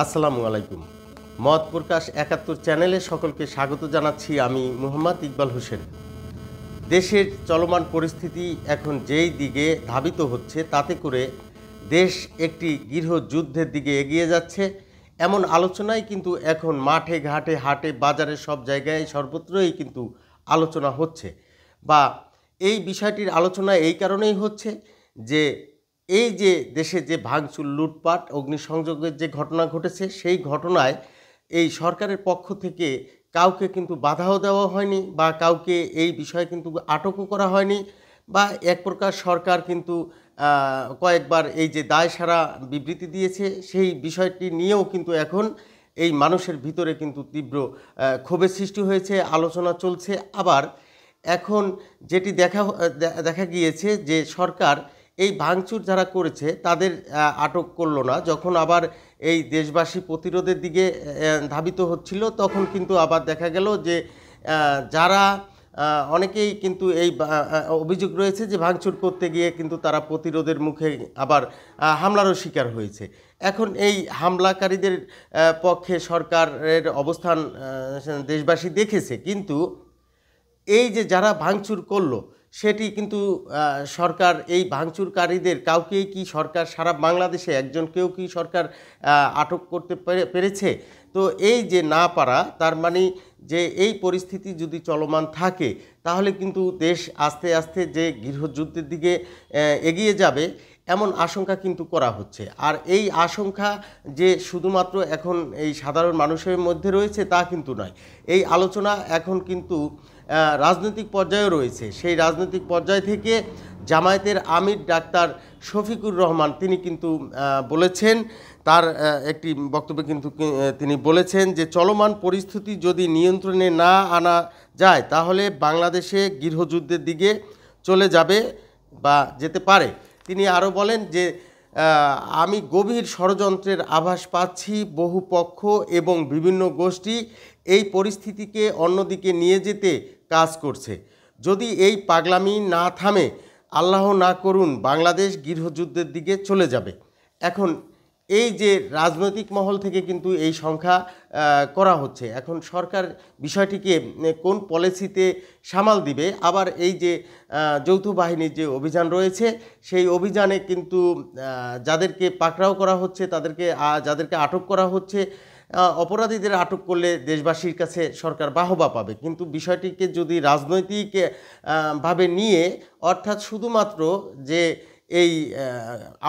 আসসালামু আলাইকুম। মত প্রকাশ ৭১ চ্যানেলে সকলকে স্বাগত জানাচ্ছি। আমি মোহাম্মদ ইকবাল হোসেন। দেশের চলমান পরিস্থিতি এখন যেই দিকে ধাবিত হচ্ছে, তাতে করে দেশ একটি গৃহযুদ্ধের দিকে এগিয়ে যাচ্ছে। এমন আলোচনাই কিন্তু এখন মাঠে ঘাটে হাটে বাজারে সব জায়গায় সর্বত্রই কিন্তু আলোচনা হচ্ছে। বা এই বিষয়টির আলোচনা এই কারণেই হচ্ছে যে এই যে দেশে যে ভাঙচুর, লুটপাট, অগ্নিসংযোগের যে ঘটনা ঘটেছে, সেই ঘটনায় এই সরকারের পক্ষ থেকে কাউকে কিন্তু বাধাও দেওয়া হয়নি বা কাউকে এই বিষয়ে কিন্তু আটকও করা হয়নি। বা এক প্রকার সরকার কিন্তু কয়েকবার এই যে দায়সারা বিবৃতি দিয়েছে, সেই বিষয়টি নিয়েও কিন্তু এখন এই মানুষের ভিতরে কিন্তু তীব্র ক্ষোভের সৃষ্টি হয়েছে, আলোচনা চলছে। আবার এখন যেটি দেখা গিয়েছে যে সরকার এই ভাঙচুর যারা করেছে তাদের আটক করলো না। যখন আবার এই দেশবাসী প্রতিরোধের দিকে ধাবিত হচ্ছিল, তখন কিন্তু আবার দেখা গেল যে যারা অনেকেই কিন্তু এই অভিযোগ রয়েছে যে ভাঙচুর করতে গিয়ে কিন্তু তারা প্রতিরোধের মুখে আবার হামলারও শিকার হয়েছে। এখন এই হামলাকারীদের পক্ষে সরকারের অবস্থান দেশবাসী দেখেছে, কিন্তু এই যে যারা ভাঙচুর করলো সেটি কিন্তু সরকার এই ভাঙচুরকারীদের কাউকেই কি সরকার সারা বাংলাদেশে একজনকেও কি সরকার আটক করতে পেরেছে? তো এই যে না পারা, তার মানে যে এই পরিস্থিতি যদি চলমান থাকে, তাহলে কিন্তু দেশ আস্তে আস্তে যে গৃহযুদ্ধের দিকে এগিয়ে যাবে, এমন আশঙ্কা কিন্তু করা হচ্ছে। আর এই আশঙ্কা যে শুধুমাত্র এখন এই সাধারণ মানুষের মধ্যে রয়েছে তা কিন্তু নয়। এই আলোচনা এখন কিন্তু রাজনৈতিক পর্যায়েও রয়েছে। সেই রাজনৈতিক পর্যায় থেকে জামায়াতের আমির ডাক্তার শফিকুর রহমান তিনি কিন্তু বলেছেন, তার একটি বক্তব্যে কিন্তু তিনি বলেছেন যে চলমান পরিস্থিতি যদি নিয়ন্ত্রণে না আনা যায়, তাহলে বাংলাদেশে গৃহযুদ্ধের দিকে চলে যাবে বা যেতে পারে। তিনি আরও বলেন যে আমি গভীর ষড়যন্ত্রের আভাস পাচ্ছি। বহু পক্ষ এবং বিভিন্ন গোষ্ঠী এই পরিস্থিতিকে অন্যদিকে নিয়ে যেতে কাজ করছে। যদি এই পাগলামি না থামে, আল্লাহ না করুন, বাংলাদেশ গৃহযুদ্ধের দিকে চলে যাবে। এখন এই যে রাজনৈতিক মহল থেকে কিন্তু এই সংখ্যা করা হচ্ছে, এখন সরকার বিষয়টিকে কোন পলিসিতে সামাল দিবে। আবার এই যে যৌথ বাহিনীর যে অভিযান রয়েছে, সেই অভিযানে কিন্তু যাদেরকে পাকড়াও করা হচ্ছে, যাদেরকে আটক করা হচ্ছে, অপরাধীদের আটক করলে দেশবাসীর কাছে সরকার বাহবা পাবে। কিন্তু বিষয়টিকে যদি রাজনৈতিক ভাবে নিয়ে, অর্থাৎ শুধুমাত্র যে এই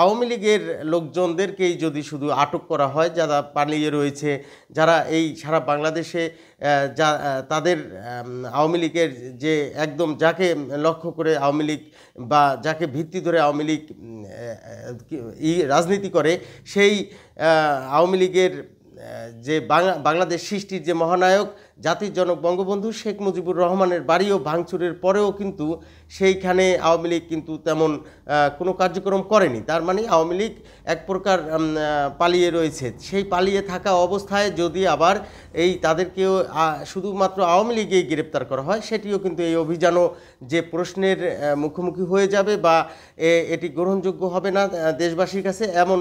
আওয়ামী লীগের লোকজনদেরকেই যদি শুধু আটক করা হয়, যারা পালিয়ে রয়েছে, যারা এই সারা বাংলাদেশে তাদের আওয়ামী লীগের যে একদম যাকে লক্ষ্য করে আওয়ামী লীগ বা যাকে ভিত্তি ধরে আওয়ামী লীগ রাজনীতি করে, সেই আওয়ামী লীগের যে বাংলাদেশ সৃষ্টির যে মহানায়ক জাতির জনক বঙ্গবন্ধু শেখ মুজিবুর রহমানের বাড়িও ভাঙচুরের পরেও কিন্তু সেইখানে আওয়ামী লীগ কিন্তু তেমন কোনো কার্যক্রম করেনি। তার মানে আওয়ামী লীগ এক প্রকার পালিয়ে রয়েছে। সেই পালিয়ে থাকা অবস্থায় যদি আবার এই তাদেরকেও শুধুমাত্র আওয়ামী লীগেই গ্রেপ্তার করা হয়, সেটিও কিন্তু এই অভিযানও যে প্রশ্নের মুখোমুখি হয়ে যাবে বা এটি গ্রহণযোগ্য হবে না দেশবাসীর কাছে, এমন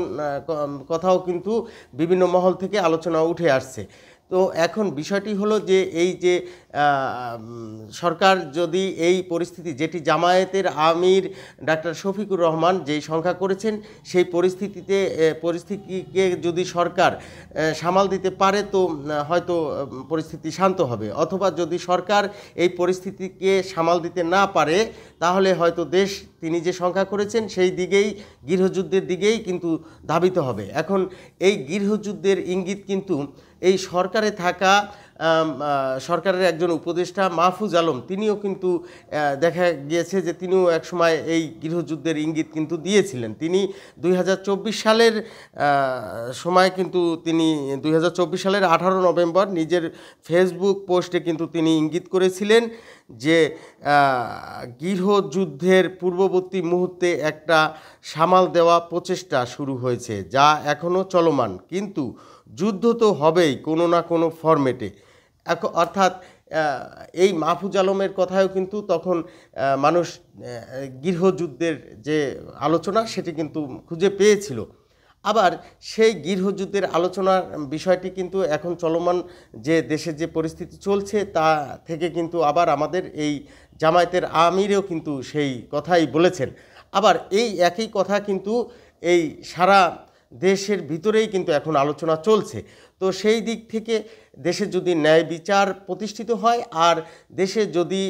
কথাও কিন্তু বিভিন্ন মহল থেকে আলোচনা উঠে আসছে। তো এখন বিষয়টি হলো যে এই যে সরকার যদি এই পরিস্থিতি, যেটি জামায়াতের আমির ডাক্তার শফিকুর রহমান যেই সংখ্যা করেছেন, সেই পরিস্থিতিকে যদি সরকার সামাল দিতে পারে, তো হয়তো পরিস্থিতি শান্ত হবে। অথবা যদি সরকার এই পরিস্থিতিকে সামাল দিতে না পারে, তাহলে হয়তো দেশ তিনি যে সংখ্যা করেছেন সেই দিকেই, গৃহযুদ্ধের দিকেই কিন্তু ধাবিত হবে। এখন এই গৃহযুদ্ধের ইঙ্গিত কিন্তু এই সরকারে থাকা সরকারের একজন উপদেষ্টা মাহফুজ আলম, তিনিও কিন্তু দেখা গিয়েছে যে তিনিও একসময় এই গৃহযুদ্ধের ইঙ্গিত কিন্তু দিয়েছিলেন। তিনি 2024 সালের সময় কিন্তু তিনি 2024 সালের 18 নভেম্বর নিজের ফেসবুক পোস্টে কিন্তু তিনি ইঙ্গিত করেছিলেন যে গৃহযুদ্ধের পূর্ববর্তী মুহূর্তে একটা সামাল দেওয়া প্রচেষ্টা শুরু হয়েছে, যা এখনও চলমান, কিন্তু যুদ্ধ তো হবেই কোনো না কোনো ফরম্যাটে। অর্থাৎ এই মাহফুজ আলমের কথাও কিন্তু তখন মানুষ গৃহযুদ্ধের যে আলোচনা সেটি কিন্তু খুঁজে পেয়েছিল। আবার সেই গৃহযুদ্ধের আলোচনার বিষয়টি কিন্তু এখন চলমান, যে দেশের যে পরিস্থিতি চলছে তা থেকে কিন্তু আবার আমাদের এই জামায়াতের আমিরেও কিন্তু সেই কথাই বলেছেন। আবার এই একই কথা কিন্তু এই সারা দেশের ভিতরেই কিন্তু এখন আলোচনা চলছে। তো সেই দিক থেকে দেশে যদি ন্যায় বিচার প্রতিষ্ঠিত হয়, আর দেশে যদি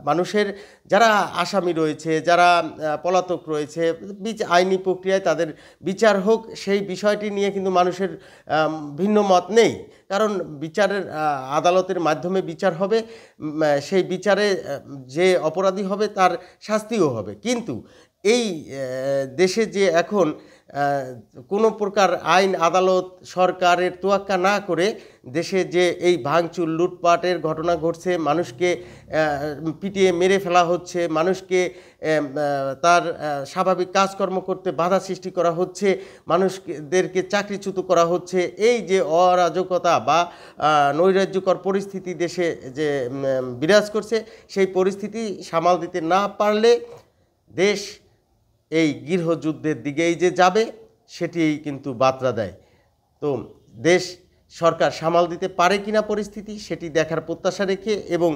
মানুষের যারা আসামি রয়েছে, যারা পলাতক রয়েছে, আইনি প্রক্রিয়ায় তাদের বিচার হোক, সেই বিষয়টি নিয়ে কিন্তু মানুষের ভিন্ন মত নেই। কারণ বিচারের আদালতের মাধ্যমে বিচার হবে, সেই বিচারে যে অপরাধী হবে তার শাস্তিও হবে। কিন্তু এই দেশে যে এখন কোনো প্রকার আইন আদালত সরকারের তোয়াক্কা না করে দেশে যে এই ভাঙচুর লুটপাটের ঘটনা ঘটছে, মানুষকে পিটিয়ে মেরে ফেলা হচ্ছে, মানুষকে তার স্বাভাবিক কাজকর্ম করতে বাধা সৃষ্টি করা হচ্ছে, মানুষদেরকে চাকরিচ্যুত করা হচ্ছে, এই যে অরাজকতা বা নৈরাজ্যকর পরিস্থিতি দেশে যে বিরাজ করছে, সেই পরিস্থিতি সামাল দিতে না পারলে দেশ এই গৃহযুদ্ধের দিকেই যে যাবে সেটি কিন্তু বার্তা দেয়। তো দেশ সরকার সামাল দিতে পারে কিনা পরিস্থিতি, সেটি দেখার প্রত্যাশা রেখে, এবং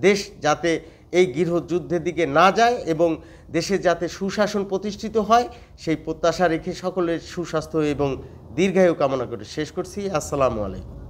দেশ যাতে এই গৃহযুদ্ধের দিকে না যায় এবং দেশে যাতে সুশাসন প্রতিষ্ঠিত হয়, সেই প্রত্যাশা রেখে সকলের সুস্বাস্থ্য এবং দীর্ঘায়ু কামনা করে শেষ করছি। আসসালামু আলাইকুম।